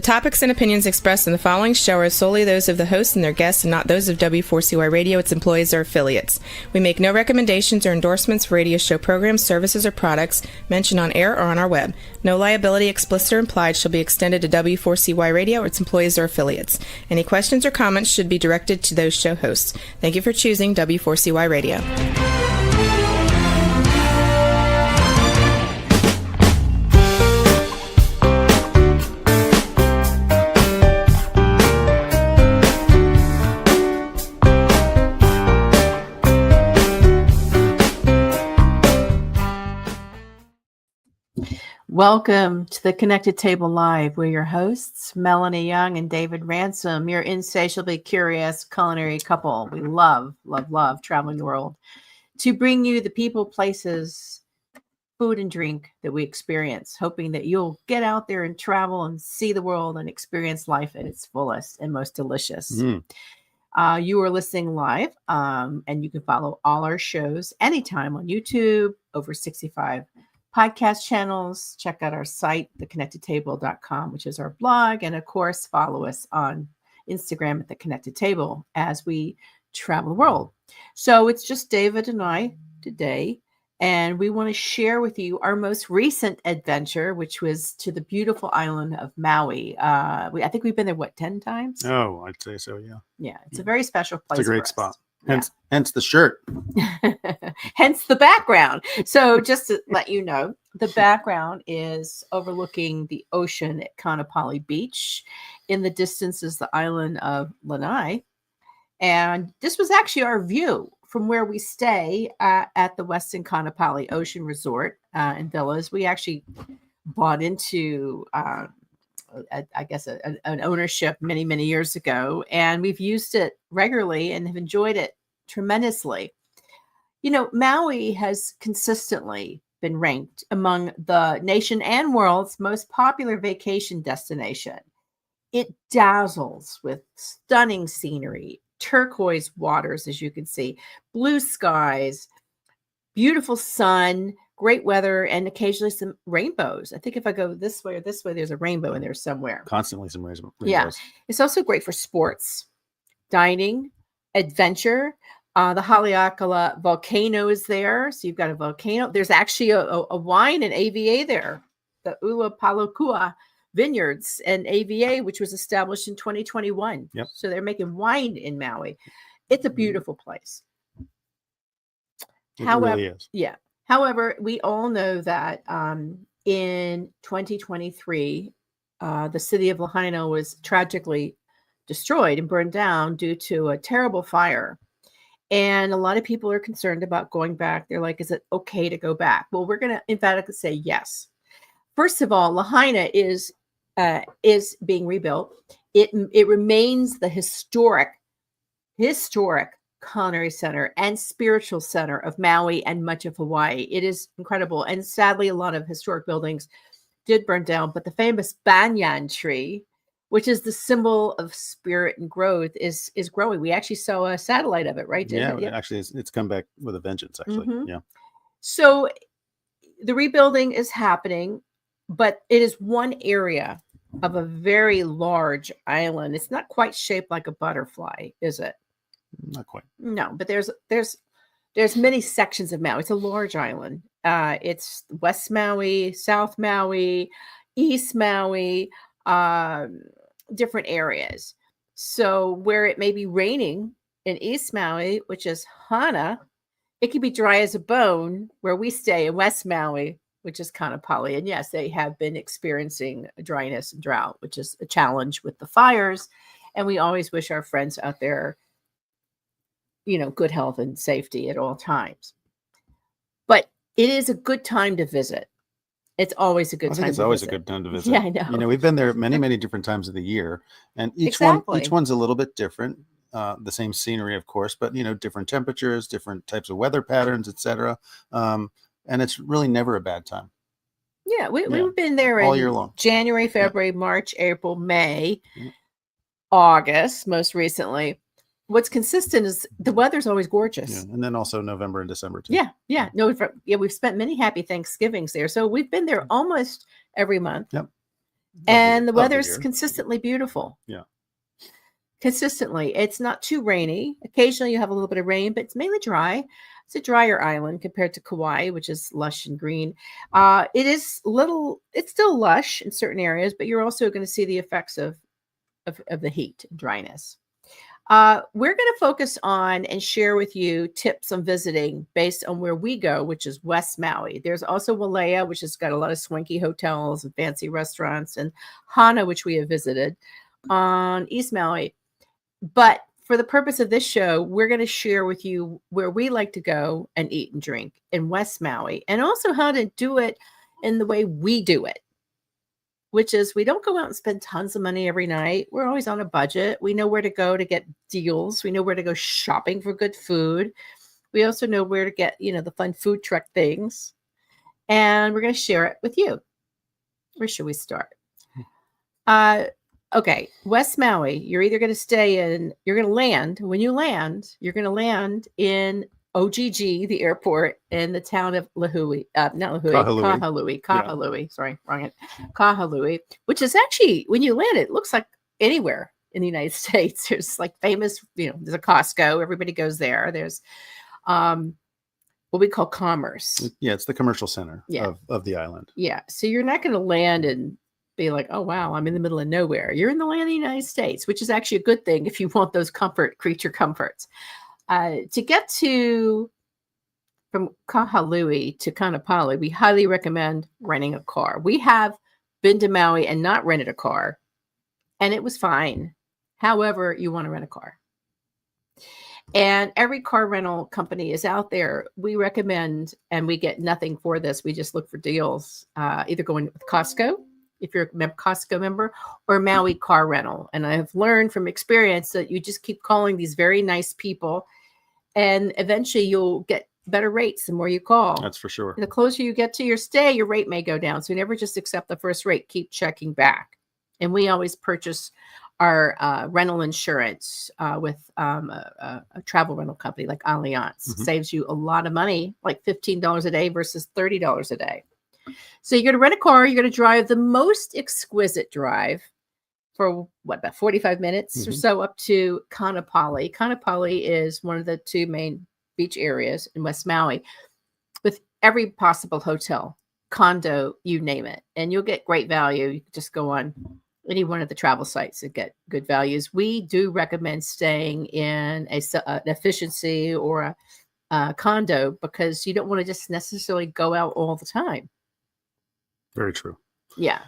topics and opinions expressed in the following show are solely those of the hosts and their guests and not those of W4CY Radio, its employees, or affiliates. We make no recommendations or endorsements for radio show programs, services, or products mentioned on air or on our web. No liability, explicit or implied, shall be extended to W4CY Radio or its employees or affiliates. Any questions or comments should be directed to those show hosts. Thank you for choosing W4CY Radio. Welcome to the Connected Table Live. We're your hosts, Melanie Young and David Ransom, your insatiably curious culinary couple. We love traveling the world to bring you the people, places, food, and drink that we experience, hoping that you'll get out there and travel and see the world and experience life at its fullest and most delicious. You are listening live, and you can follow all our shows anytime on YouTube, over 65 podcast channels. Check out our site, theconnectedtable.com, which is our blog. And of course, follow us on Instagram at The Connected Table as we travel the world. So it's just David and I today. And we want to share with you our most recent adventure, which was to the beautiful island of Maui. I think we've been there, 10 times? Oh, I'd say so, yeah. Yeah, it's a very special place. It's a great spot. Hence the shirt. Hence the background. So just to let you know, the background is overlooking the ocean at Kaanapali Beach. In the distance is the island of Lanai. And this was actually our view from where we stay at the Westin Kaanapali Ocean Resort and Villas. We actually bought into an ownership many years ago, and we've used it regularly and have enjoyed it tremendously. You know, Maui has consistently been ranked among the nation and world's most popular vacation destination. It dazzles with stunning scenery, turquoise waters, as you can see, blue skies, beautiful sun, great weather, and occasionally some rainbows. I think if I go this way or this way, there's a rainbow in there somewhere. Constantly some rainbows. Yeah. It's also great for sports, dining, adventure. The Haleakala volcano is there. So you've got a volcano. There's actually a wine and AVA there, the Ulapalakua Vineyards and AVA, which was established in 2021. Yep. So they're making wine in Maui. It's a beautiful place. It really is. Yeah. However, we all know that in 2023, the city of Lahaina was tragically destroyed and burned down due to a terrible fire. And a lot of people are concerned about going back. They're like, is it okay to go back? Well, we're going to emphatically say yes. First of all, Lahaina is being rebuilt. It remains the historic culinary center and spiritual center of Maui and much of Hawaii. It is incredible. And sadly, a lot of historic buildings did burn down, but the famous banyan tree, which is the symbol of spirit and growth, is growing. We actually saw a satellite of it, right, David? Yeah, actually, it's come back with a vengeance, actually. Mm-hmm. Yeah. So the rebuilding is happening, but it is one area of a very large island. It's not quite shaped like a butterfly, is it? Not quite. No, but there's many sections of Maui. It's a large island. It's West Maui, South Maui, East Maui, different areas. So where it may be raining in East Maui, which is Hana, it can be dry as a bone where we stay in West Maui, which is Kaanapali. And yes, they have been experiencing dryness and drought, which is a challenge with the fires. And we always wish our friends out there, good health and safety at all times. But it is a good time to visit. It's always a good time. I think it's always a good time to visit. Yeah, I know. We've been there many different times of the year, and each one's a little bit different. The same scenery, of course, but different temperatures, different types of weather patterns, etc. And it's really never a bad time. Yeah, we've been there all year long. January, February, March, April, May, August, most recently. What's consistent is the weather's always gorgeous. Yeah, and then also November and December too. Yeah. We've spent many happy Thanksgivings there. So we've been there almost every month. Yep. And the of weather's year. consistently beautiful. Yeah. Consistently. It's not too rainy. Occasionally you have a little bit of rain, but it's mainly dry. It's a drier island compared to Kauai, which is lush and green. It's still lush in certain areas, but you're also going to see the effects of the heat and dryness. We're going to focus on and share with you tips on visiting based on where we go, which is West Maui. There's also Wailea, which has got a lot of swanky hotels and fancy restaurants, and Hana, which we have visited on East Maui. But for the purpose of this show, we're going to share with you where we like to go and eat and drink in West Maui, and also how to do it in the way we do it, which is we don't go out and spend tons of money every night. We're always on a budget. We know where to go to get deals. We know where to go shopping for good food. We also know where to get, the fun food truck things. And we're going to share it with you. Where should we start? Okay, West Maui, you're either going to land, when you land, you're going to land in OGG, the airport in the town of Kahalui. Sorry, wrong it. Kahalui, which is actually, when you land, it looks like anywhere in the United States. There's like famous, there's a Costco. Everybody goes there. There's what we call commerce. Yeah, it's the commercial center of the island. Yeah, so you're not going to land and be like, oh, wow, I'm in the middle of nowhere. You're in the land of the United States, which is actually a good thing if you want those creature comforts. To get from Kahalui to Kaanapali, we highly recommend renting a car. We have been to Maui and not rented a car, and it was fine. However, you want to rent a car. And every car rental company is out there. We recommend, and we get nothing for this. We just look for deals, either going with Costco, if you're a Costco member, or Maui Car Rental. And I have learned from experience that you just keep calling these very nice people, and eventually you'll get better rates the more you call. That's for sure. The closer you get to your stay, your rate may go down. So never just accept the first rate. Keep checking back. And we always purchase our rental insurance with a travel rental company like Allianz. Mm-hmm. Saves you a lot of money, like $15 a day versus $30 a day. So you're going to rent a car. You're going to drive the most exquisite drive for about 45 minutes or so up to Kaanapali. Kaanapali is one of the two main beach areas in West Maui with every possible hotel, condo, you name it. And you'll get great value. You can just go on any one of the travel sites and get good values. We do recommend staying in an efficiency or a condo because you don't want to just necessarily go out all the time. Very true. Yeah.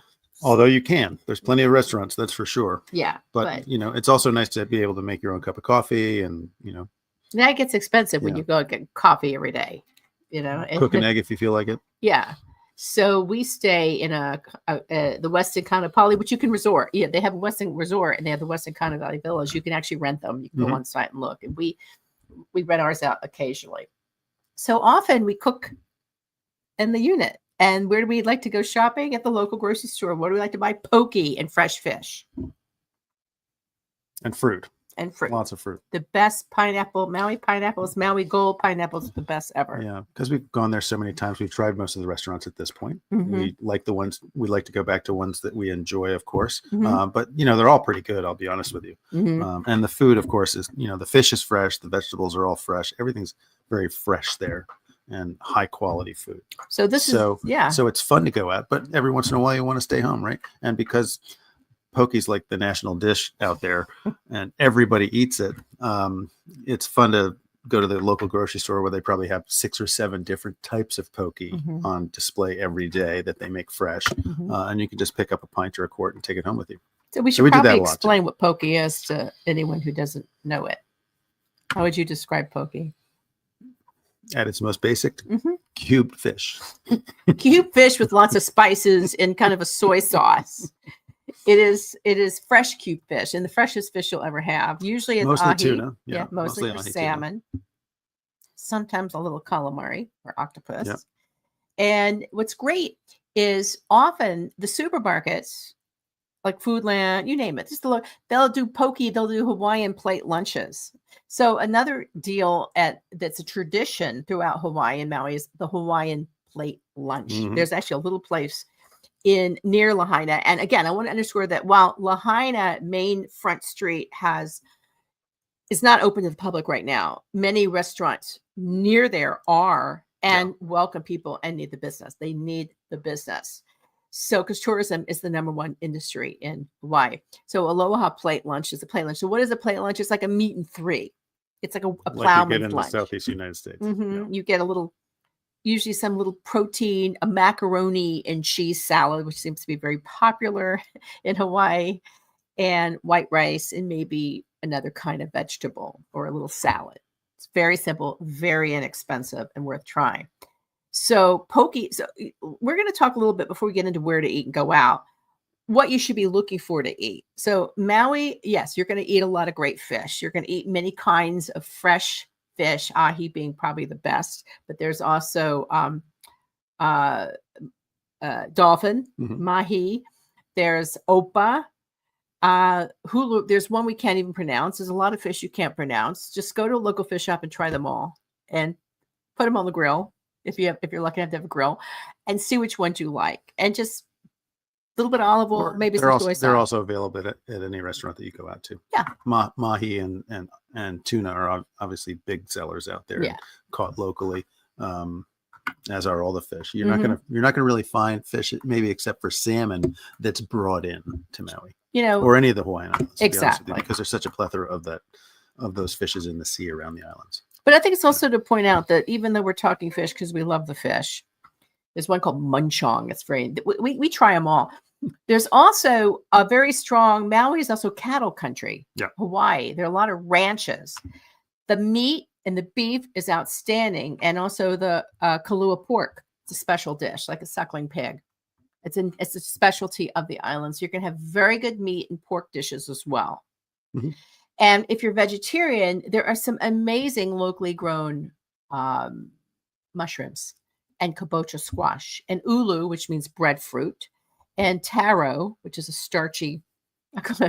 Although you can. There's plenty of restaurants, that's for sure. Yeah. But it's also nice to be able to make your own cup of coffee and, That gets expensive when you go and get coffee every day, Cook an egg if you feel like it. Yeah. So we stay in the Westin Kaanapali, which you can resort. Yeah, they have a Westin resort and they have the Westin Kaanapali villas. You can actually rent them. You can go on site and look. And we rent ours out occasionally. So often we cook in the unit. And where do we like to go shopping? At the local grocery store. What do we like to buy? Poke and fresh fish. And fruit. And fruit. Lots of fruit. The best pineapple, Maui pineapples, Maui Gold pineapples, the best ever. Yeah, because we've gone there so many times. We've tried most of the restaurants at this point. We like the ones, we like to go back to ones that we enjoy, of course. But, they're all pretty good, I'll be honest with you. And the food, of course, is, the fish is fresh. The vegetables are all fresh. Everything's very fresh there. And high quality food. So it's fun to go out, but every once in a while you want to stay home, right? And because poke's like the national dish out there and everybody eats it, it's fun to go to the local grocery store where they probably have 6 or 7 different types of poke on display every day that they make fresh. And you can just pick up a pint or a quart and take it home with you. So we should probably explain what poke is to anyone who doesn't know it. How would you describe poke? At its most basic, cubed fish. Cubed fish with lots of spices and kind of a soy sauce. It is fresh cubed fish and the freshest fish you'll ever have. Usually it's mostly ahi. Tuna. Yeah, mostly for salmon. Tuna. Sometimes a little calamari or octopus. Yep. And what's great is often the supermarkets, like Foodland, you name it, they'll do poke, they'll do Hawaiian plate lunches. So another deal that's a tradition throughout Hawaii and Maui is the Hawaiian plate lunch. There's actually a little place in near Lahaina. And again, I want to underscore that while Lahaina main front street is not open to the public right now, many restaurants near there are and welcome people and need the business. They need the business. So, because tourism is the number one industry in Hawaii. So, Aloha plate lunch is a plate lunch. So, what is a plate lunch? It's like a meat and three. It's like a plowman's like you get in lunch. the Southeast United States. You get usually some little protein, a macaroni and cheese salad, which seems to be very popular in Hawaii, and white rice, and maybe another kind of vegetable or a little salad. It's very simple, very inexpensive, and worth trying. So poke. So we're going to talk a little bit before we get into where to eat and go out, what you should be looking for to eat. So Maui, yes, you're going to eat a lot of great fish. You're going to eat many kinds of fresh fish, ahi being probably the best, but there's also dolphin, mahi. There's opa, hulu. There's one we can't even pronounce. There's a lot of fish you can't pronounce. Just go to a local fish shop and try them all, and put them on the grill if you're lucky enough to have a grill, and see which ones you like, and just a little bit of olive oil, maybe some soy sauce. They're also available at any restaurant that you go out to. Yeah, mahi and tuna are obviously big sellers out there, caught locally, as are all the fish. You're not gonna really find fish, maybe except for salmon, that's brought in to Maui, or any of the Hawaiian Islands. Exactly, because there's such a plethora of those fishes in the sea around the islands. But I think it's also to point out that even though we're talking fish because we love the fish, there's one called munchong. It's we try them all. There's also a very strong, Maui is also cattle country. Yeah. Hawaii. There are a lot of ranches. The meat and the beef is outstanding. And also the kalua pork. It's a special dish, like a suckling pig. It's a specialty of the islands. You're going to have very good meat and pork dishes as well. Mm-hmm. And if you're vegetarian, there are some amazing locally grown mushrooms and kabocha squash and ulu, which means breadfruit, and taro, which is a starchy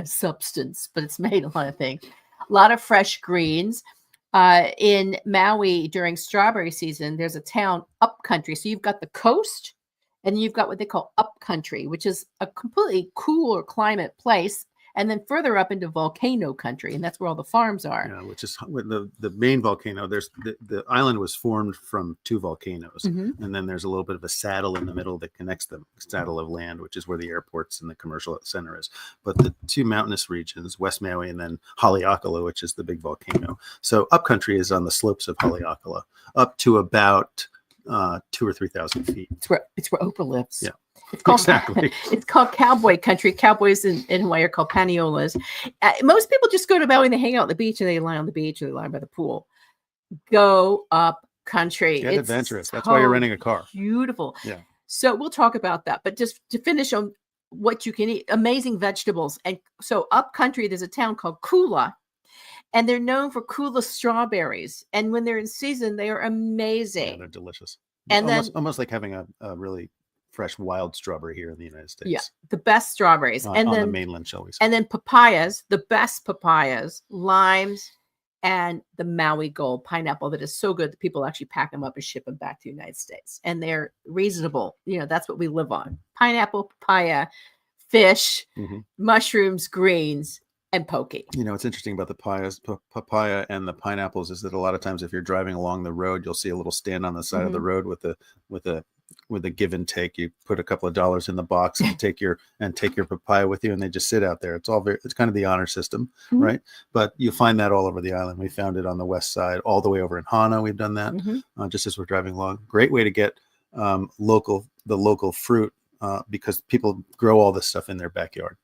substance, but it's made a lot of things. A lot of fresh greens. In Maui during strawberry season, there's a town upcountry. So you've got the coast and you've got what they call upcountry, which is a completely cooler climate place. And then further up into volcano country, and that's where all the farms are. Yeah, which is the main volcano. There's the island was formed from two volcanoes, and then there's a little bit of a saddle in the middle that connects them, saddle of land, which is where the airports and the commercial center is. But the two mountainous regions, West Maui and then Haleakala, which is the big volcano. So upcountry is on the slopes of Haleakala, up to about 2,000 or 3,000 feet. It's where Oprah lives. Yeah. It's called exactly. It's called cowboy country. Cowboys in Hawaii are called paniolas. Most people just go to Maui and they hang out on the beach, or they lie on the beach, or they lie by the pool. Go up country. Get adventurous. That's why you're renting a car. Beautiful. Yeah. So we'll talk about that. But just to finish on what you can eat, amazing vegetables. And so up country, there's a town called Kula, and they're known for Kula strawberries. And when they're in season, they are amazing. Yeah, they're delicious. And almost like having a really fresh wild strawberry here in the United States. Yeah, the best strawberries. On the mainland, shall we say. And then papayas, the best papayas, limes, and the Maui Gold pineapple that is so good that people actually pack them up and ship them back to the United States. And they're reasonable. That's what we live on. Pineapple, papaya, fish, mushrooms, greens, and poke. What's interesting about the papaya and the pineapples is that a lot of times if you're driving along the road, you'll see a little stand on the side of the road with a give and take. You put a couple of dollars in the box and take your papaya with you, and they just sit out there. It's kind of the honor system, right? But you find that all over the island. We found it on the west side, all the way over in Hana. We've done that just as we're driving along. Great way to get the local fruit because people grow all this stuff in their backyard.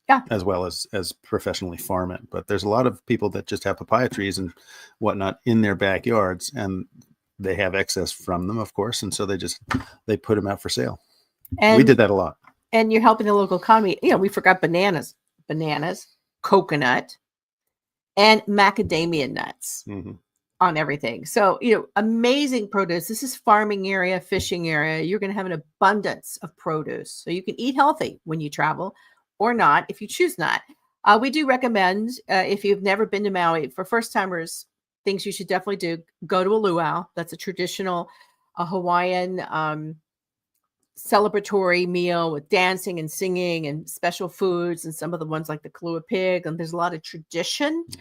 Yeah. As well as professionally farm it. But there's a lot of people that just have papaya trees and whatnot in their backyards, and they have excess from them, of course. And so they put them out for sale. And we did that a lot. And you're helping the local economy. We forgot bananas, coconut, and macadamia nuts on everything. So, amazing produce. This is farming area, fishing area. You're going to have an abundance of produce. So you can eat healthy when you travel, or not, if you choose not. We do recommend, if you've never been to Maui, for first-timers, things you should definitely do, go to a luau. That's a traditional Hawaiian celebratory meal with dancing and singing and special foods, and some of the ones like the Kalua pig. And there's a lot of tradition. Yeah.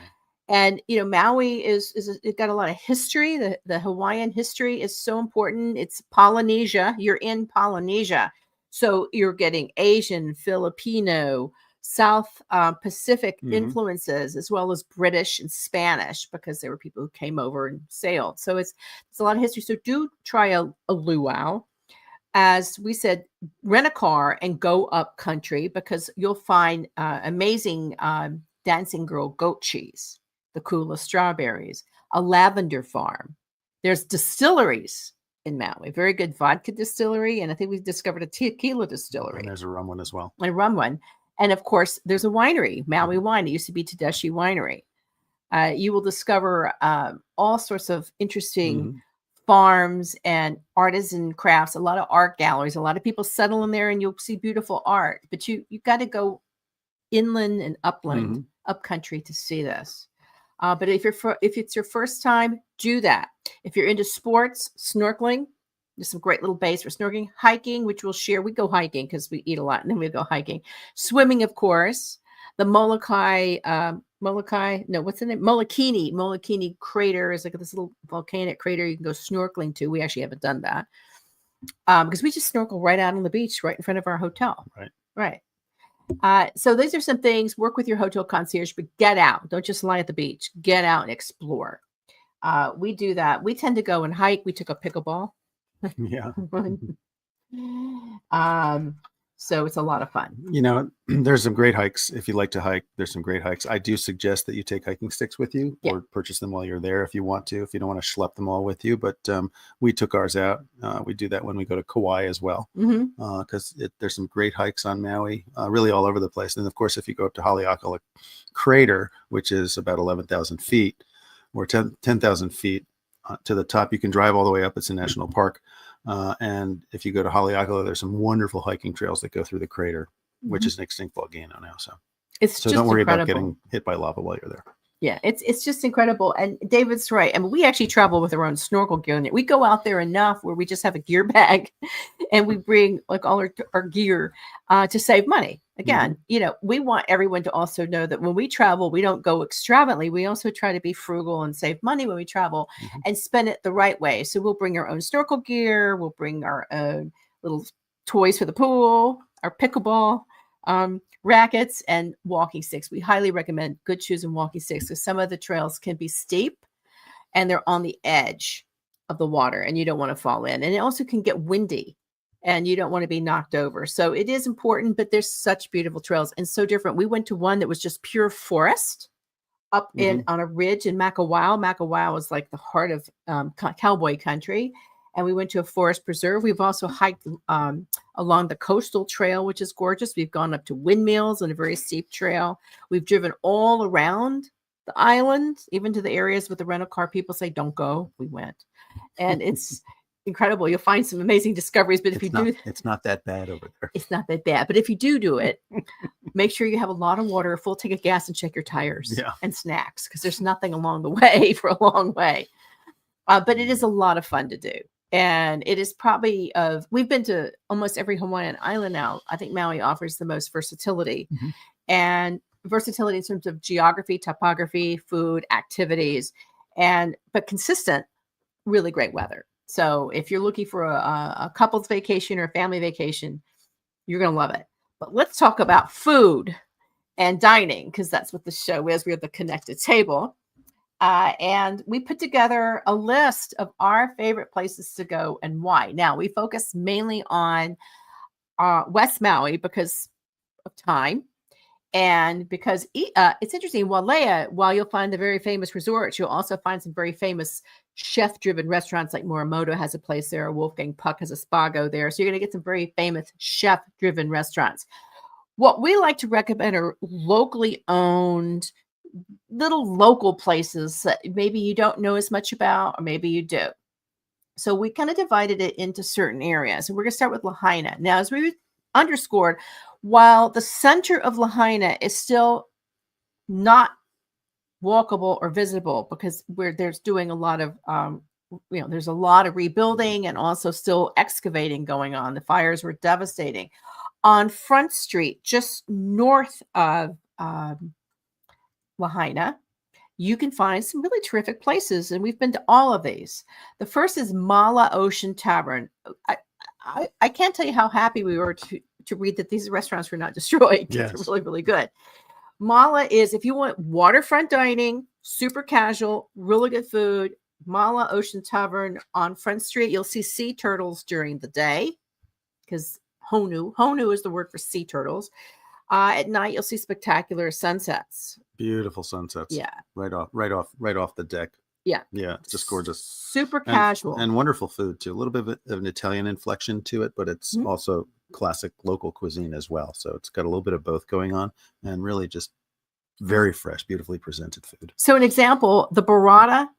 And Maui is it got a lot of history. The Hawaiian history is so important. It's Polynesia. You're in Polynesia, so you're getting Asian, Filipino, South Pacific influences, as well as British and Spanish, because there were people who came over and sailed. So it's a lot of history. So do try a luau. As we said, rent a car and go up country, because you'll find amazing dancing girl goat cheese, the Kula strawberries, a lavender farm. There's distilleries in Maui, very good vodka distillery, and I think we've discovered a tequila distillery. And there's a rum one as well. A rum one. And of course, there's a winery, Maui Wine. It used to be Tedeschi Winery. You will discover all sorts of interesting farms and artisan crafts, a lot of art galleries. A lot of people settle in there and you'll see beautiful art. But you got to go inland and upland, up country to see this. But if it's your first time, do that. If you're into sports, snorkeling, there's some great little bays for snorkeling. Hiking, which we'll share. We go hiking because we eat a lot, and then we go hiking. Swimming, of course. The Molokini crater is like this little volcanic crater you can go snorkeling to. We actually haven't done that because we just snorkel right out on the beach, right in front of our hotel. Right. So these are some things. Work with your hotel concierge, but get out. Don't just lie at the beach. Get out and explore. We do that. We tend to go and hike. We took a pickleball. Yeah. So it's a lot of fun. There's some great hikes. If you like to hike, there's some great hikes. I do suggest that you take hiking sticks with you or purchase them while you're there if you want to, if you don't want to schlep them all with you. But we took ours out. We do that when we go to Kauai as well, because there's some great hikes on Maui, really all over the place. And of course, if you go up to Haleakala Crater, which is about 11,000 feet or 10,000 feet to the top, you can drive all the way up. It's a national park. And if you go to Haleakala, there's some wonderful hiking trails that go through the crater, which is an extinct volcano now. So don't worry about getting hit by lava while you're there. Yeah, it's just incredible. And David's right. I mean, we actually travel with our own snorkel gear. We go out there enough where we just have a gear bag and we bring like all our gear to save money. Again, we want everyone to also know that when we travel, we don't go extravagantly. We also try to be frugal and save money when we travel and spend it the right way. So we'll bring our own snorkel gear. We'll bring our own little toys for the pool, our pickleball rackets, and walking sticks. We highly recommend good shoes and walking sticks because some of the trails can be steep and they're on the edge of the water and you don't want to fall in. And it also can get windy and you don't want to be knocked over. So it is important, but there's such beautiful trails and so different. We went to one that was just pure forest up on a ridge in Makawao. Makawao is like the heart of cowboy country. And we went to a forest preserve. We've also hiked along the coastal trail, which is gorgeous. We've gone up to windmills on a very steep trail. We've driven all around the island, even to the areas with the rental car people say, don't go. We went. And it's incredible. You'll find some amazing discoveries. But it's not that bad over there. It's not that bad. But if you do it, make sure you have a lot of water, a full tank of gas, and check your tires and snacks, because there's nothing along the way for a long way. But it is a lot of fun to do. And it is probably we've been to almost every Hawaiian island now. I think Maui offers the most versatility and versatility in terms of geography, topography, food, activities, but consistent, really great weather. So if you're looking for a couple's vacation or a family vacation, you're going to love it. But let's talk about food and dining, because that's what the show is. We have the Connected Table. And we put together a list of our favorite places to go and why. Now, we focus mainly on West Maui because of time and because it's interesting. While you'll find the very famous resorts, you'll also find some very famous chef-driven restaurants, like Morimoto has a place there. Wolfgang Puck has a Spago there. So you're going to get some very famous chef-driven restaurants. What we like to recommend are locally owned, little local places that maybe you don't know as much about, or maybe you do. So we kind of divided it into certain areas. And we're going to start with Lahaina. Now, as we underscored, while the center of Lahaina is still not walkable or visible because there's doing a lot of there's a lot of rebuilding and also still excavating going on. The fires were devastating. On Front Street, just north of Lahaina, you can find some really terrific places, and we've been to all of these. The first is Mala Ocean Tavern. I can't tell you how happy we were to read that these restaurants were not destroyed. Yes. They're really, really good. Mala is, if you want waterfront dining, super casual, really good food, Mala Ocean Tavern on Front Street. You'll see sea turtles during the day because Honu is the word for sea turtles. At night, you'll see spectacular sunsets. Beautiful sunsets. Yeah. Right off the deck. Yeah. Yeah. It's just gorgeous. Super casual. And wonderful food too. A little bit of an Italian inflection to it, but it's also classic local cuisine as well. So it's got a little bit of both going on, and really just very fresh, beautifully presented food. So an example, the burrata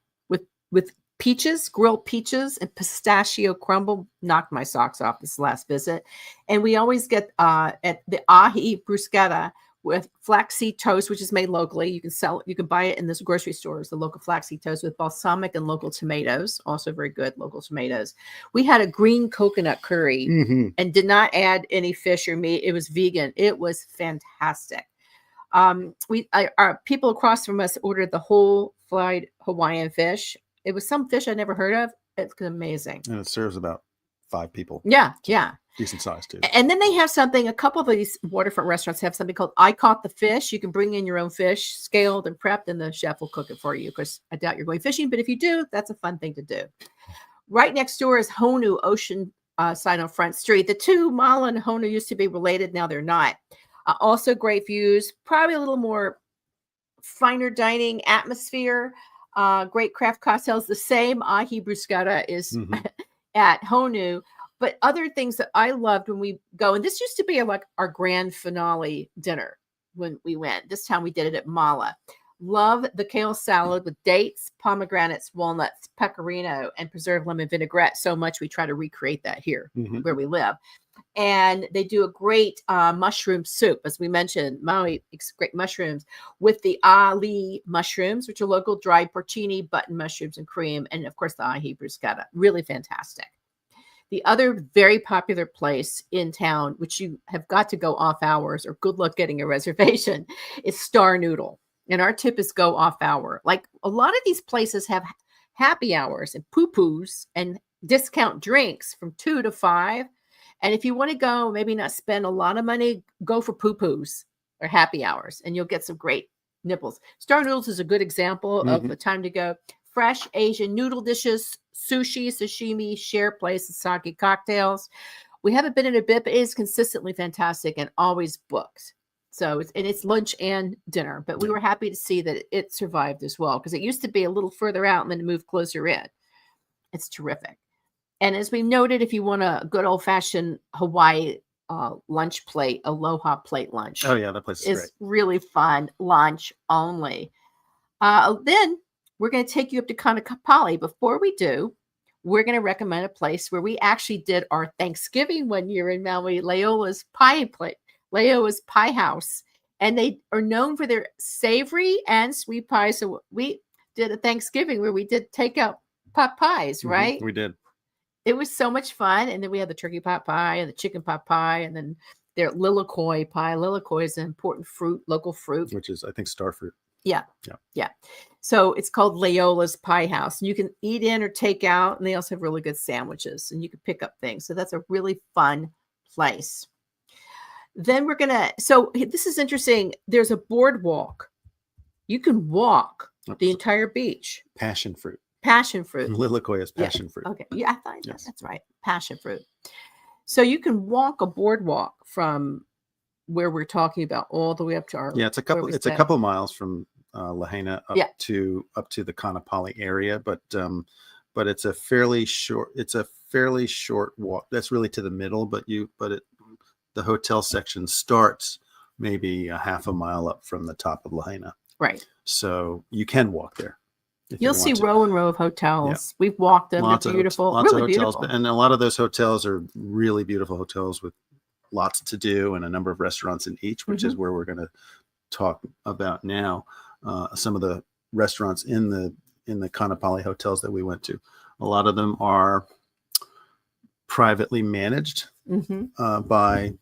with peaches, grilled peaches and pistachio crumble knocked my socks off this last visit. And we always get at the ahi bruschetta with flaxseed toast, which is made locally. You can buy it in this grocery stores, the local flaxseed toast with balsamic and local tomatoes, also very good local tomatoes. We had a green coconut curry and did not add any fish or meat. It was vegan. It was fantastic. Our people across from us ordered the whole fried Hawaiian fish. It was some fish I never heard of. It's amazing. And it serves about 5 people. Yeah. Decent size too. And then they have something, a couple of these waterfront restaurants have something called I Caught the Fish. You can bring in your own fish, scaled and prepped, and the chef will cook it for you. Because I doubt you're going fishing, but if you do, that's a fun thing to do. Right next door is Honu Ocean side on Front Street. The two, Mala and Honu, used to be related. Now they're not. Also great views, probably a little more finer dining atmosphere. Great craft cocktails. The same ahi bruschetta is at Honu. But other things that I loved when we go, and this used to be like our grand finale dinner when we went. This time we did it at Mala. Love the kale salad with dates, pomegranates, walnuts, pecorino, and preserved lemon vinaigrette so much we try to recreate that here where we live. And they do a great mushroom soup. As we mentioned, Maui makes great mushrooms with the ali mushrooms, which are local dried porcini, button mushrooms, and cream. And of course, the ahi bruschetta. Really fantastic. The other very popular place in town, which you have got to go off hours or good luck getting a reservation, is Star Noodle. And our tip is go off hour. Like a lot of these places have happy hours and poo-poos and discount drinks from 2 to 5. And if you want to go, maybe not spend a lot of money, go for poo-poos or happy hours, and you'll get some great nipples. Star Noodles is a good example of the time to go. Fresh Asian noodle dishes, sushi, sashimi, share place, and sake cocktails. We haven't been in a bit, but it is consistently fantastic and always booked. So it's lunch and dinner, but we were happy to see that it survived as well, because it used to be a little further out and then move closer in. It's terrific. And as we noted, if you want a good old-fashioned Hawaii lunch plate, Aloha plate lunch. Oh, yeah, that place is great. Really fun, lunch only. Then we're going to take you up to Kanakapali. Before we do, we're going to recommend a place where we actually did our Thanksgiving one year in Maui, Leola's Pie House. And they are known for their savory and sweet pies. So we did a Thanksgiving where we did takeout pot pies, right? We did. It was so much fun. And then we had the turkey pot pie and the chicken pot pie, and then their lilikoi pie. Lilikoi is an important fruit, local fruit. Which is, I think, star fruit. Yeah. So it's called Leola's Pie House. And you can eat in or take out. And they also have really good sandwiches, and you can pick up things. So that's a really fun place. Then so this is interesting. There's a boardwalk. You can walk the entire beach. Passion fruit. Lilikoi is passion fruit. Okay. Yeah, I thought that's right. Passion fruit. So you can walk a boardwalk from where we're talking about all the way up to our. Yeah, it's a couple miles from Lahaina up to the Kanapali area, but it's a fairly short walk. That's really to the middle, the hotel section starts maybe a half a mile up from the top of Lahaina. Right. So you can walk there. You'll see row and row of hotels. Yeah. We've walked them. They're beautiful. Lots of hotels. And a lot of those hotels are really beautiful hotels with lots to do and a number of restaurants in each, which is where we're going to talk about now. Some of the restaurants in the Kanapali hotels that we went to. A lot of them are privately managed by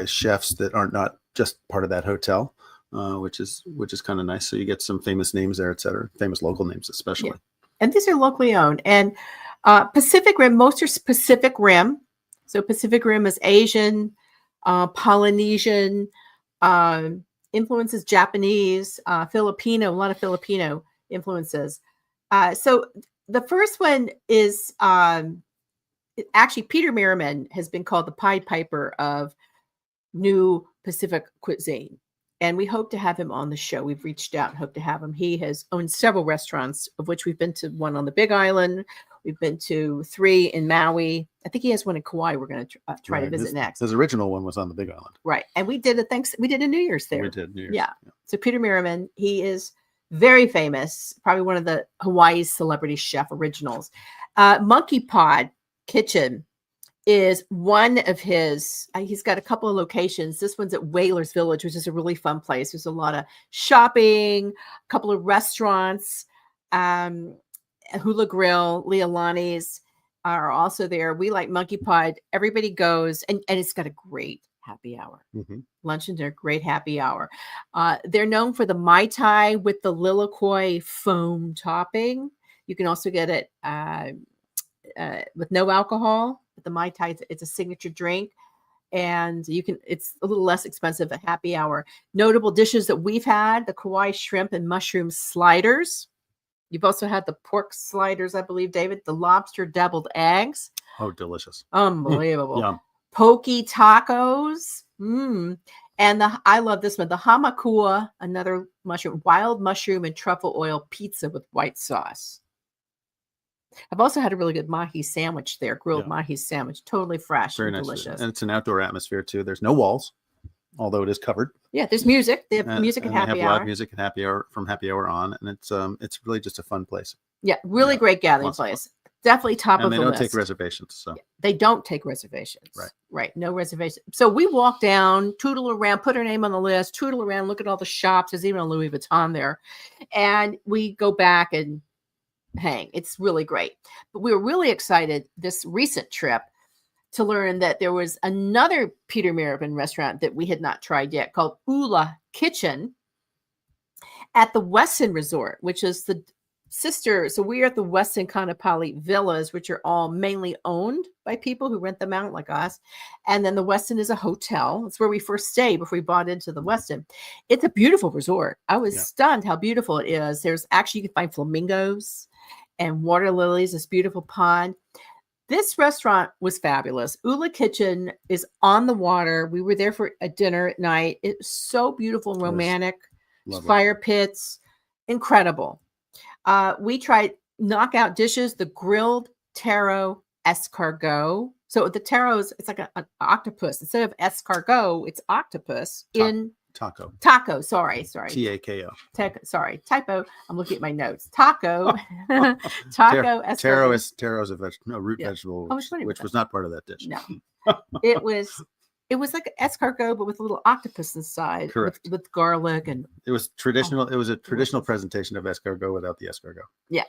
chefs that are not just part of that hotel, which is kind of nice. So you get some famous names there, et cetera, famous local names especially. Yeah. And these are locally owned. And Pacific Rim, most are Pacific Rim. So Pacific Rim is Asian, Polynesian, influences Japanese, Filipino, a lot of Filipino influences. So the first one is actually Peter Merriman has been called the Pied Piper of New Pacific cuisine. And we hope to have him on the show. We've reached out and hope to have him. He has owned several restaurants, of which we've been to one on the Big Island. We've been to 3 in Maui. I think he has one in Kauai we're going to try to visit next. His original one was on the Big Island. Right. And we did a New Year's there. We did New Year's. Yeah. So Peter Merriman, he is very famous, probably one of the Hawaii's celebrity chef originals. Monkey Pod Kitchen is one of his, he's got a couple of locations. This one's at Whalers Village, which is a really fun place. There's a lot of shopping, a couple of restaurants, Hula Grill, Leolani's are also there. We like Monkey Pod. Everybody goes, and it's got a great happy hour. Lunch and dinner, great happy hour. They're known for the Mai Tai with the Lilikoi foam topping. You can also get it with no alcohol. The Mai Tai, it's a signature drink, and it's a little less expensive at happy hour. Notable dishes that we've had: the Kauai shrimp and mushroom sliders. You've also had the pork sliders, I believe, David. The lobster deviled eggs. Oh, delicious! Unbelievable. Yum. Poke tacos. And I love this one. The hamakua, another mushroom, wild mushroom and truffle oil pizza with white sauce. I've also had a really good mahi sandwich there, grilled mahi sandwich, totally fresh and delicious. And it's an outdoor atmosphere too. There's no walls, although it is covered. Yeah, there's music. They have music at happy hour. They have live music at happy hour from happy hour on, and it's really just a fun place. Yeah, really great gathering place. Definitely top of the list. And they don't take reservations. So they don't take reservations. Right. No reservations. So we walk down, tootle around, put our name on the list, tootle around, look at all the shops. There's even a Louis Vuitton there, and we go back and hang. It's really great. But we were really excited this recent trip to learn that there was another Peter Merriman restaurant that we had not tried yet called Ula Kitchen at the Westin Resort, which is the sister. So we're at the Westin Kanapali Villas, which are all mainly owned by people who rent them out like us. And then the Westin is a hotel. It's where we first stayed before we bought into the Westin. It's a beautiful resort. I was stunned how beautiful it is. There's actually, you can find flamingos and water lilies, this beautiful pond. This restaurant was fabulous. Ula Kitchen is on the water. We were there for a dinner at night. It's so beautiful and romantic. Fire pits, incredible. We tried knockout dishes, the grilled taro escargot. So the taro it's like an octopus. Instead of escargot, it's octopus in taco. Sorry. T-A-K-O. Sorry, typo. I'm looking at my notes. Taco. Taco. Taro is a root vegetable, which was not part of that dish. No, it was like an escargot, but with a little octopus inside. Correct. With garlic and. It was traditional. It was a traditional presentation of escargot without the escargot. Yeah.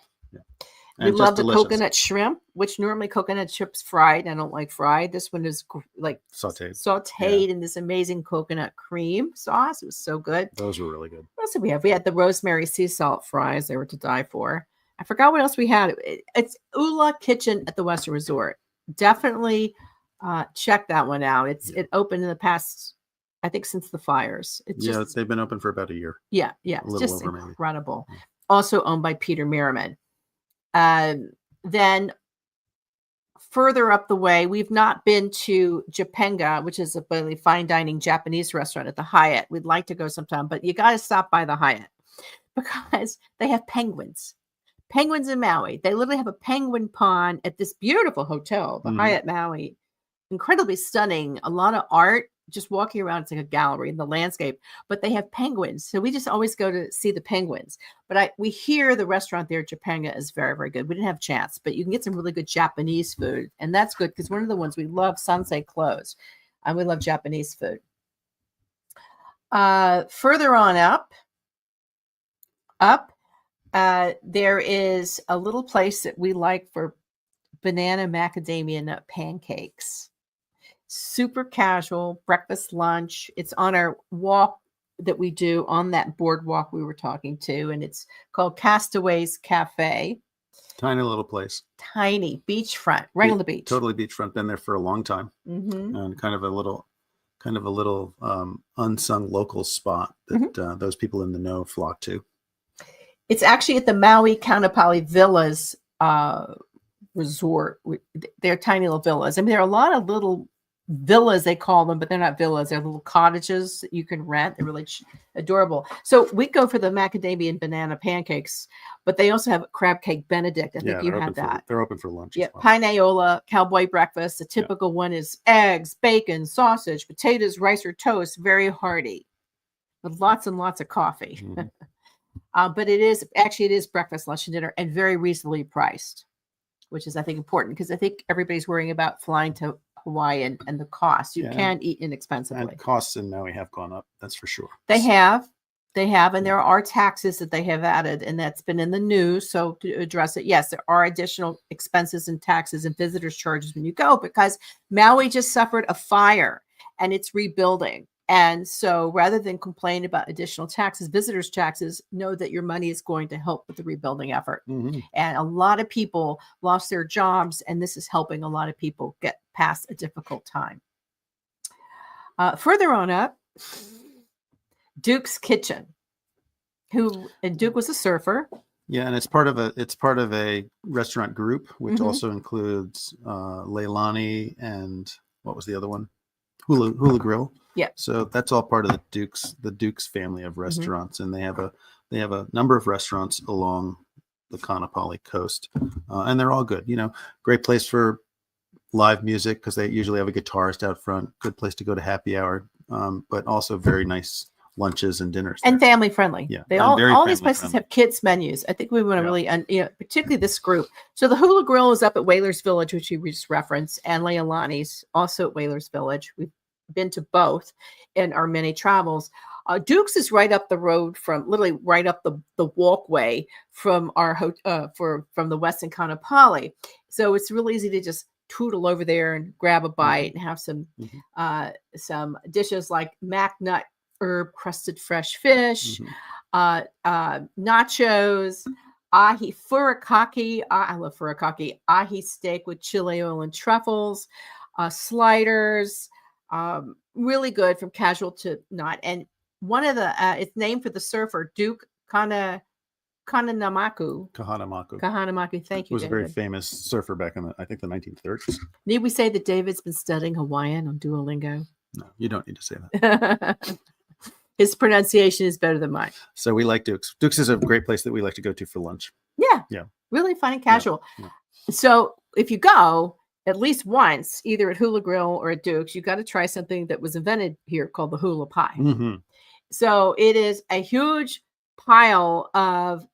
We love the coconut shrimp, which normally coconut shrimp's fried. I don't like fried. This one is like sauteed in this amazing coconut cream sauce. It was so good. Those were really good. What else did we have? We had the rosemary sea salt fries. They were to die for. I forgot what else we had. It's Ula Kitchen at the Westin Resort. Definitely check that one out. It opened in the past, I think, since the fires. They've been open for about a year. Yeah. It's just incredible. Maybe. Also owned by Peter Merriman. Then further up the way, we've not been to Japenga, which is a really fine dining Japanese restaurant at the Hyatt. We'd like to go sometime, but you got to stop by the Hyatt because they have penguins. Penguins in Maui. They literally have a penguin pond at this beautiful hotel, the Hyatt Maui. Incredibly stunning. A lot of art. Just walking around, it's like a gallery in the landscape, but they have penguins. So we just always go to see the penguins. But we hear the restaurant there, Japenga, is very, very good. We didn't have a chance, but you can get some really good Japanese food. And that's good because one of the ones we love, Sansei closed. And we love Japanese food. Further on up, There is a little place that we like for banana macadamia nut pancakes. Super casual, breakfast, lunch. It's on our walk that we do on that boardwalk we were talking to, and it's called Castaways Cafe. Tiny little place. Tiny beachfront, right on the beach. Totally beachfront. Been there for a long time, and kind of a little unsung local spot that those people in the know flock to. It's actually at the Maui Kaanapali Villas resort. They're tiny little villas. I mean, there are a lot of little villas, they call them, but they're not villas. They're little cottages that you can rent. They're really adorable. So we go for the macadamia and banana pancakes, but they also have crab cake Benedict. I think you had that. They're open for lunch. Yeah, pineaiola, cowboy breakfast. The typical one is eggs, bacon, sausage, potatoes, rice or toast. Very hearty, with lots and lots of coffee. But it is breakfast, lunch, and dinner, and very reasonably priced, which is, I think, important because I think everybody's worrying about flying to Hawaii and the cost. You can eat inexpensively. And costs in Maui have gone up, that's for sure. They have, and there are taxes that they have added, and that's been in the news. So to address it, yes, there are additional expenses and taxes and visitors charges when you go, because Maui just suffered a fire and it's rebuilding. And so rather than complain about additional taxes, visitors taxes, know that your money is going to help with the rebuilding effort. And a lot of people lost their jobs, and this is helping a lot of people get past a difficult time. Further on up, Duke's Kitchen, and Duke was a surfer. Yeah, and it's part of a restaurant group, which also includes Leilani and what was the other one? Hula Grill. Yeah. So that's all part of the Duke's family of restaurants, and they have a number of restaurants along the Kaanapali coast, and they're all good. You know, great place for live music because they usually have a guitarist out front. Good place to go to happy hour, but also very nice lunches and dinners and family friendly. Yeah, they all these places have kids menus. I think we want to really, particularly this group. So the Hula Grill is up at Whalers Village, which we just referenced, and Leilani's also at Whalers Village. We've been to both in our many travels. Duke's is right up the road literally right up the walkway from our from the Westin Kaanapali. So it's really easy to just tootle over there and grab a bite and have some dishes like mac nut herb crusted fresh fish, nachos, ahi furikake. I love furikake. Ahi steak with chili oil and truffles, sliders. Really good from casual to not. And one of the it's named for the surfer Duke Kahanamaku. Thank you. Was David. a very famous surfer back in the 1930s. Need we say that David's been studying Hawaiian on Duolingo? No, you don't need to say that. His pronunciation is better than mine. So we like Duke's. Duke's is a great place that we like to go to for lunch. Yeah. Really fun and casual. Yeah. So if you go at least once, either at Hula Grill or at Duke's, you got to try something that was invented here called the hula pie. So it is a huge pile of,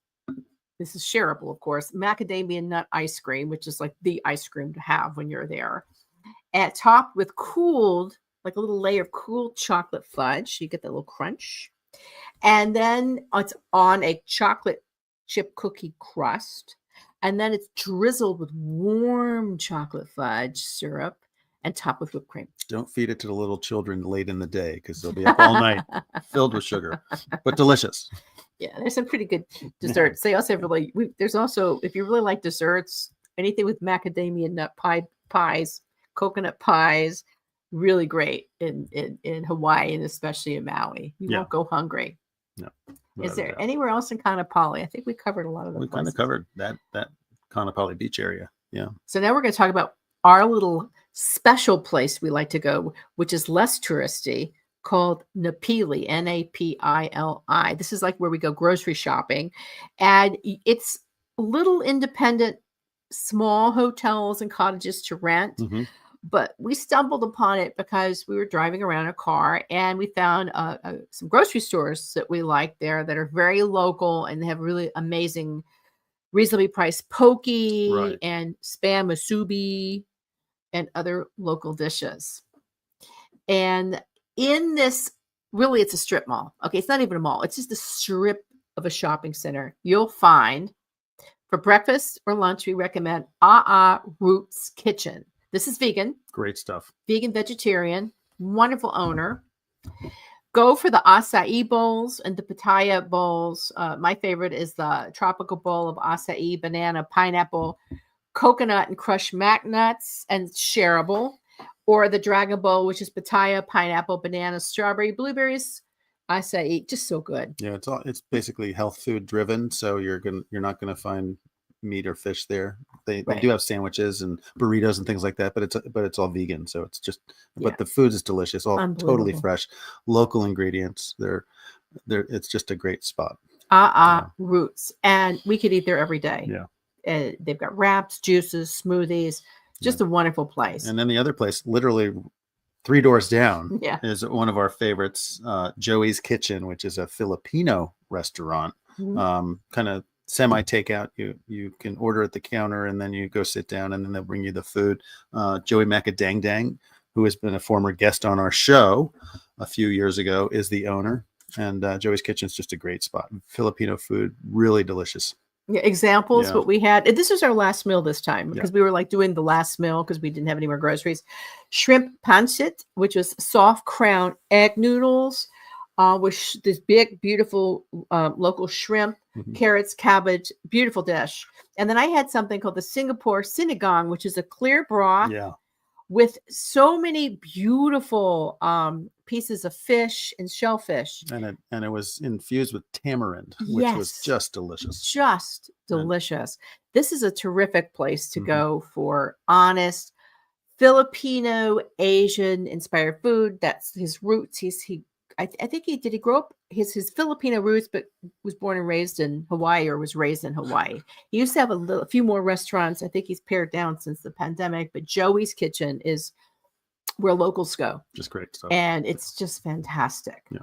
this is shareable, of course, macadamia nut ice cream, which is like the ice cream to have when you're there, and topped with cooled, like a little layer of cooled chocolate fudge. You get that little crunch. And then it's on a chocolate chip cookie crust. And then it's drizzled with warm chocolate fudge syrup and topped with whipped cream. Don't feed it to the little children late in the day because they'll be up all night filled with sugar, but delicious. Yeah, there's some pretty good desserts. They also have there's also, if you really like desserts, anything with macadamia nut pies, coconut pies, really great in Hawaii and especially in Maui. You won't go hungry. No. Is there anywhere else in Kaanapali? I think we covered a lot of them. We kind of covered that Kaanapali beach area. Yeah. So now we're going to talk about our little special place we like to go, which is less touristy, called Napili, Napili. This is like where we go grocery shopping. And it's little independent, small hotels and cottages to rent. But we stumbled upon it because we were driving around a car and we found some grocery stores that we like there that are very local and they have really amazing, reasonably priced poke and spam musubi and other local dishes. And in this, really, it's a strip mall. Okay, it's not even a mall. It's just a strip of a shopping center, you'll find for breakfast or lunch, we recommend Roots Kitchen. This is vegan. Great stuff. Vegan, vegetarian, wonderful owner. Go for the acai bowls and the pitaya bowls. My favorite is the tropical bowl of acai, banana, pineapple, coconut, and crushed mac nuts, and shareable. Or the dragon bowl, which is pitaya, pineapple, banana, strawberry, blueberries, acai. Just so good. Yeah, it's basically health food driven. So you're not gonna find meat or fish there. They do have sandwiches and burritos and things like that, but it's all vegan. So it's just, but the food is delicious, all totally fresh, local ingredients. It's just a great spot. Roots, and we could eat there every day. Yeah, they've got wraps, juices, smoothies. Just a wonderful place. And then the other place, literally 3 doors down, is one of our favorites, Joey's Kitchen, which is a Filipino restaurant, kind of semi takeout. You can order at the counter and then you go sit down and then they'll bring you the food. Joey Macadang, who has been a former guest on our show a few years ago, is the owner. And Joey's Kitchen is just a great spot. Filipino food, really delicious. Examples, what we had. This was our last meal this time because we were like doing the last meal because we didn't have any more groceries. Shrimp pancit, which was soft crown egg noodles with this big, beautiful local shrimp, carrots, cabbage, beautiful dish. And then I had something called the Singapore sinigang, which is a clear broth with so many beautiful pieces of fish and shellfish. And it was infused with tamarind, which was just delicious. Just delicious. This is a terrific place to go for honest Filipino, Asian inspired food. That's his roots. I think he grew up his Filipino roots, but was born and raised in Hawaii or was raised in Hawaii. He used to have a few more restaurants. I think he's pared down since the pandemic, but Joey's Kitchen is where locals go. Just great stuff. And it's just fantastic. Yeah.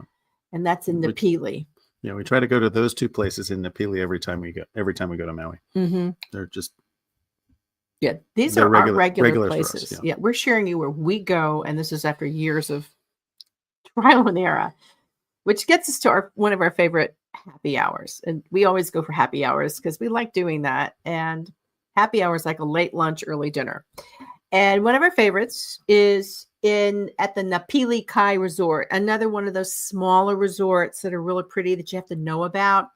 And that's in Napili. Yeah, we try to go to those 2 places in Napili every time we go to Maui. They're just these are our regular places. Us, we're sharing you where we go, and this is after years of trial and error, which gets us to one of our favorite happy hours. And we always go for happy hours because we like doing that. And happy hours like a late lunch, early dinner. And one of our favorites is at the Napili Kai Resort, another one of those smaller resorts that are really pretty that you have to know about.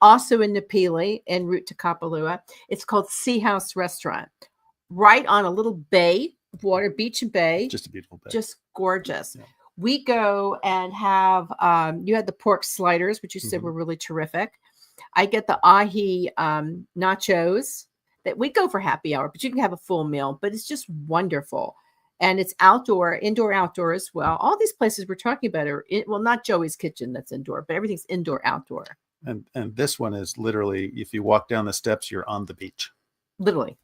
Also in Napili, en route to Kapalua. It's called Sea House Restaurant, right on a little bay of water, beach and bay. Just a beautiful bay. Just gorgeous. Yeah. We go and have, you had the pork sliders, which you said were really terrific. I get the ahi nachos that we go for happy hour, but you can have a full meal, but it's just wonderful. And it's indoor, outdoor as well. All these places we're talking about are, not Joey's Kitchen, that's indoor, but everything's indoor, outdoor. And this one is literally, if you walk down the steps, you're on the beach. Literally.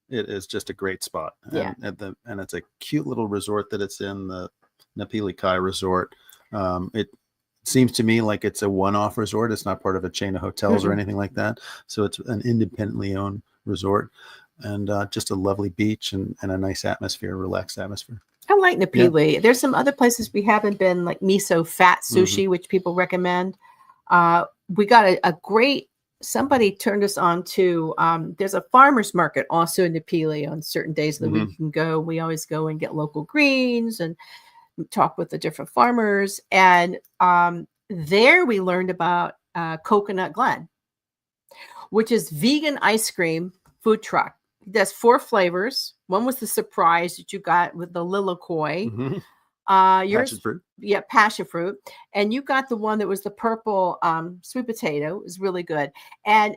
It is just a great spot. And it's a cute little resort that it's in, the Napili Kai Resort. It seems to me like it's a one-off resort. It's not part of a chain of hotels or anything like that. So it's an independently owned resort, and just a lovely beach and a nice atmosphere, relaxed atmosphere. I like Napili. There's some other places we haven't been, like miso fat sushi, which people recommend. We got a great, somebody turned us on to, there's a farmer's market also in Napili on certain days of the week you can go. We always go and get local greens and talk with the different farmers. And there we learned about Coconut Glen, which is vegan ice cream food truck. It does 4 flavors. One was the surprise that you got with the lilikoi. Yours, passion fruit. Yeah, passion fruit. And you got the one that was the purple sweet potato. It was really good. And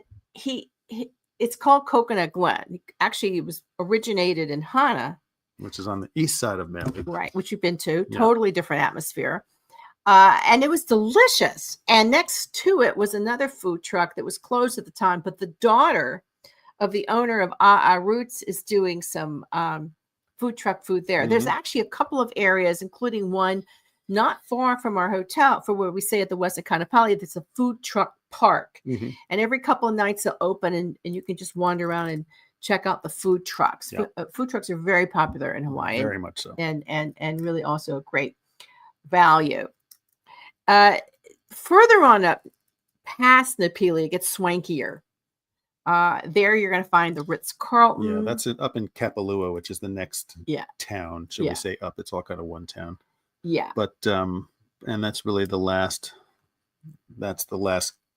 it's called Coconut Glen. Actually, it was originated in Hana, which is on the east side of Maui. Right, which you've been to. Yeah. Totally different atmosphere. And it was delicious. And next to it was another food truck that was closed at the time, but the daughter of the owner of Roots is doing some food truck food there. There's actually a couple of areas, including one not far from our hotel, for where we stay at the Westin Kaanapali. There's a food truck park. And every couple of nights they'll open and you can just wander around and check out the food trucks. Yeah. Food trucks are very popular in Hawaii. Very much so. And really also a great value. Further on up, past Napili, it gets swankier. There you're going to find the Ritz-Carlton. Yeah, that's it, up in Kapalua, which is the next town. Should we say up? It's all kind of one town. Yeah. But and that's really the last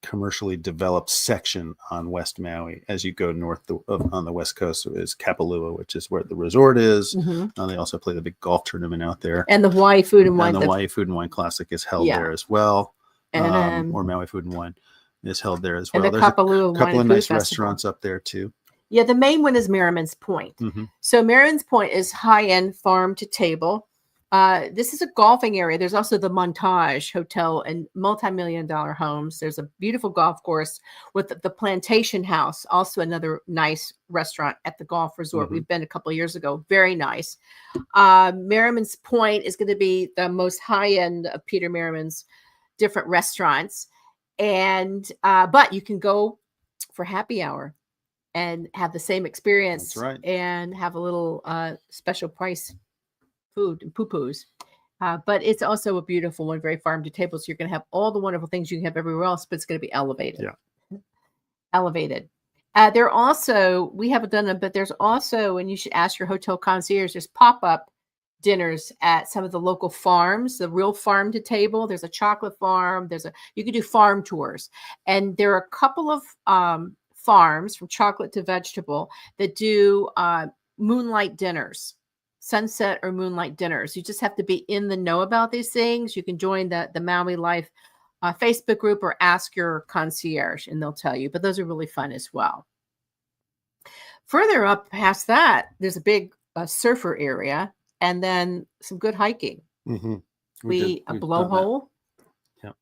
commercially developed section on West Maui. As you go north on the west coast is Kapalua, which is where the resort is. They also play the big golf tournament out there. And the Hawaii Food and Wine. And the Hawaii Food and Wine Classic is held there as well. And, or Maui Food and Wine is held there as well. And There's a couple of nice restaurants up there too. Yeah, the main one is Merriman's Point. So Merriman's Point is high-end farm to table. This is a golfing area. There's also the Montage Hotel and multi-million-dollar homes. There's a beautiful golf course with the Plantation House, also another nice restaurant at the golf resort. We've been a couple of years ago. Very nice. Merriman's Point is going to be the most high-end of Peter Merriman's different restaurants. And but you can go for happy hour and have the same experience. That's right. And have a little special price food and poo-poos. But it's also a beautiful one, very farm to table. So you're going to have all the wonderful things you can have everywhere else, but it's going to be elevated. Yeah. Elevated. There also, we haven't done them, but there's also, and you should ask your hotel concierge, there's pop-up dinners at some of the local farms, the real farm to table. There's a chocolate farm. You can do farm tours. And there are a couple of farms from chocolate to vegetable that do moonlight dinners, sunset or moonlight dinners. You just have to be in the know about these things. You can join the Maui Life Facebook group or ask your concierge and they'll tell you, but those are really fun as well. Further up past that, there's a big surfer area and then some good hiking. We a blowhole. Yep.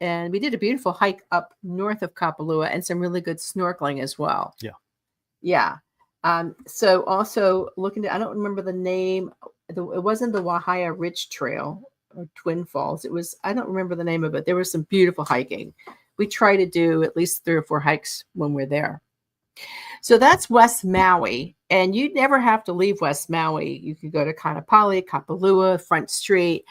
And we did a beautiful hike up north of Kapalua and some really good snorkeling as well. Yeah. Yeah. So also looking at, I don't remember the name. It wasn't the Wahia Ridge Trail or Twin Falls. It was, I don't remember the name of it. There was some beautiful hiking. We try to do at least 3 or 4 hikes when we're there. So that's West Maui. And you never have to leave West Maui. You can go to Kaanapali, Kapalua, Front Street.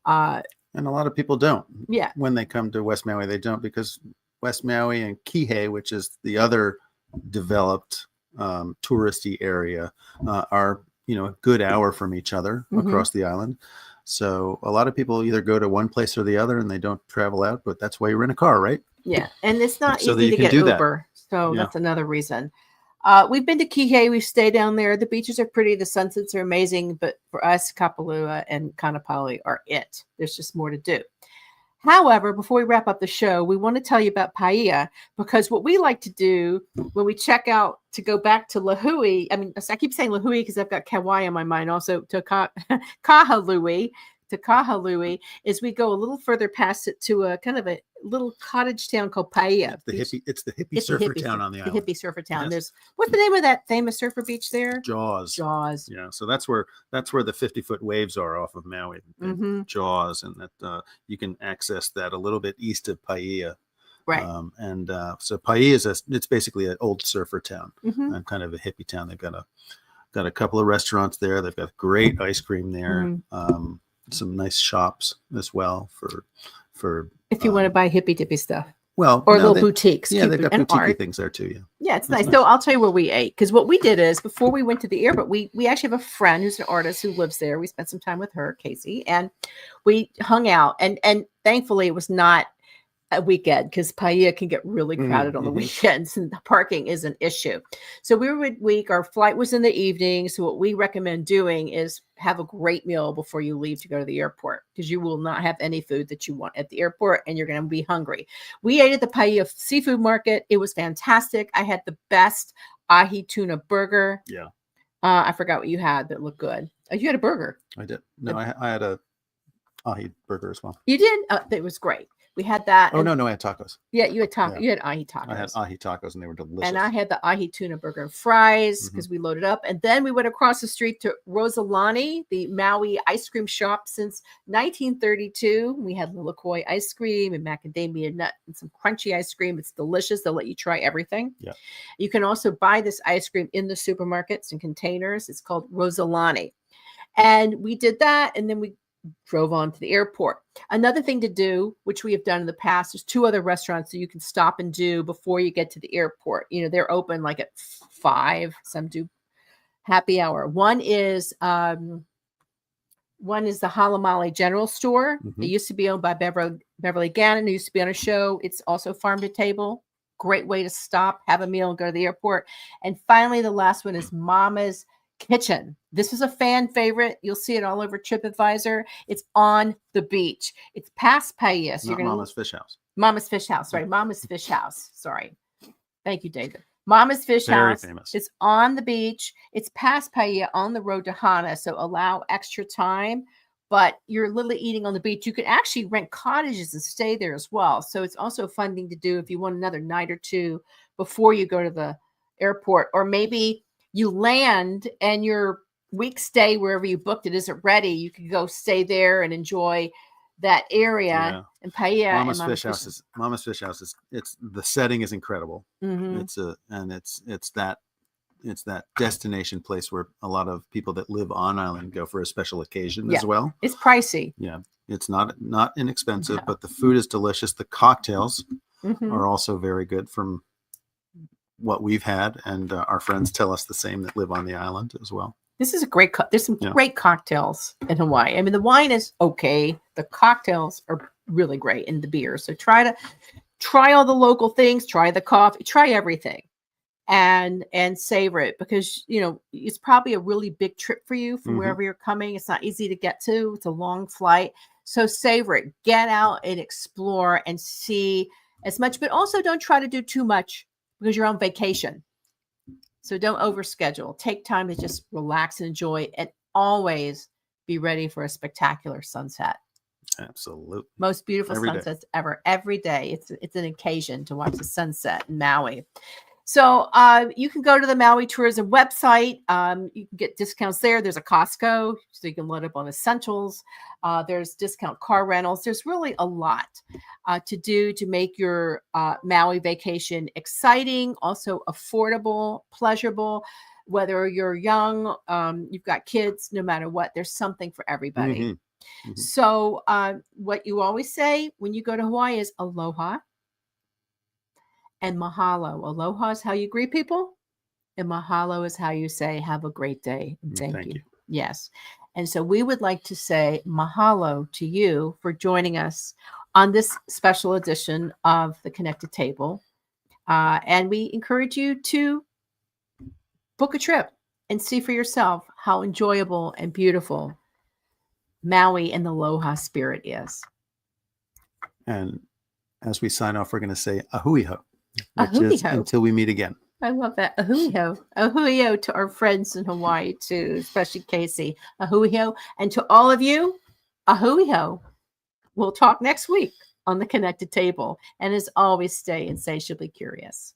And a lot of people don't. Yeah. When they come to West Maui, they don't, because West Maui and Kihei, which is the other developed touristy area, are a good hour from each other across the island. So a lot of people either go to one place or the other and they don't travel out, but that's why you rent a car, right? Yeah. And it's not so easy to get Uber. That. So that's another reason. We've been to Kihei. We've stayed down there. The beaches are pretty. The sunsets are amazing. But for us, Kapalua and Kaanapali are it. There's just more to do. However, before we wrap up the show, we want to tell you about Paia, because what we like to do when we check out to go back to Lahui, I keep saying Lahui because I've got Kauai on my mind, also to Kahului, is we go a little further past it to a kind of a little cottage town called Paia. It's the hippie surfer town on the island. The hippie surfer town. Yes. What's the name of that famous surfer beach there? Jaws. Yeah. So that's where the 50-foot waves are off of Maui. Jaws, and that you can access that a little bit east of Paia. Right. So Paia it's basically an old surfer town and kind of a hippie town. They've got a couple of restaurants there. They've got great ice cream there. Some nice shops as well for if you want to buy hippy dippy stuff. Well, or little boutiques. Yeah, they've got boutique things there too. Yeah. Yeah, it's nice. So I'll tell you where we ate, because what we did is before we went to the airport, we actually have a friend who's an artist who lives there. We spent some time with her, Casey, and we hung out. And thankfully, it was not a weekend, because Paia can get really crowded on the weekends, and the parking is an issue. So we were midweek. Our flight was in the evening. So what we recommend doing is have a great meal before you leave to go to the airport, because you will not have any food that you want at the airport and you're going to be hungry. We ate at the Paia seafood market. It was fantastic. I had the best ahi tuna burger. Yeah. I forgot what you had, but it looked good. You had a burger. I did. No, I had a ahi burger as well. You did? It was great. We had that. Oh, no, I had tacos. Yeah, you had tacos. Yeah. You had ahi tacos. I had ahi tacos, and they were delicious. And I had the ahi tuna burger and fries, because we loaded up. And then we went across the street to Rosalani, the Maui ice cream shop since 1932. We had Lilakoi ice cream and macadamia nut and some crunchy ice cream. It's delicious. They'll let you try everything. Yeah. You can also buy this ice cream in the supermarkets and containers. It's called Rosalani. And we did that. And then we drove on to the airport. Another thing to do, which we have done in the past, there's 2 other restaurants that you can stop and do before you get to the airport. You know, they're open like at 5. Some do happy hour. One is the Halamali General Store. It used to be owned by Beverly Gannon, who used to be on a show. It's also farm to table. Great way to stop, have a meal, and go to the airport. And finally, the last one is Mama's Kitchen. This is a fan favorite. You'll see it all over TripAdvisor. It's on the beach. It's past Paia. So Not Mama's Fish House. Mama's Fish House. Sorry, Mama's Fish House. Sorry. Thank you, David. Mama's Fish Very House. famous. It's on the beach. It's past Paia on the road to Hana. So allow extra time, but you're literally eating on the beach. You could actually rent cottages and stay there as well. So it's also a fun thing to do if you want another night or two before you go to the airport, or maybe you land and your week stay wherever you booked it isn't ready. You can go stay there and enjoy that area in Paia. Mama's Fish House is it's the setting is incredible. It's that destination place where a lot of people that live on island go for a special occasion as well. It's pricey. Yeah. It's not inexpensive, but the food is delicious. The cocktails are also very good from what we've had, and our friends tell us the same that live on the island as well. This is a great there's some great cocktails in Hawaii. I mean, the wine is okay. The cocktails are really great, and the beer. So try all the local things, try the coffee, try everything, and savor it, because, you know, it's probably a really big trip for you from wherever you're coming. It's not easy to get to. It's a long flight. So savor it. Get out and explore and see as much, but also don't try to do too much, because you're on vacation. So don't overschedule. Take time to just relax and enjoy, and always be ready for a spectacular sunset. Absolutely. Most beautiful sunsets ever. Every day. It's an occasion to watch the sunset in Maui. So you can go to the Maui Tourism website. You can get discounts there. There's a Costco, so you can load up on essentials. There's discount car rentals. There's really a lot to do to make your Maui vacation exciting, also affordable, pleasurable. Whether you're young, you've got kids, no matter what, there's something for everybody. So what you always say when you go to Hawaii is aloha and mahalo. Aloha is how you greet people, and mahalo is how you say, have a great day. And thank you. Yes. And so we would like to say mahalo to you for joining us on this special edition of The Connected Table. And we encourage you to book a trip and see for yourself how enjoyable and beautiful Maui and the aloha spirit is. And as we sign off, we're going to say ahuiho, which is until we meet again. I love that. Ahuiho. Ahuiho to our friends in Hawaii too, especially Casey. Ahuiho. And to all of you, ahuiho. We'll talk next week on The Connected Table. And as always, stay insatiably curious.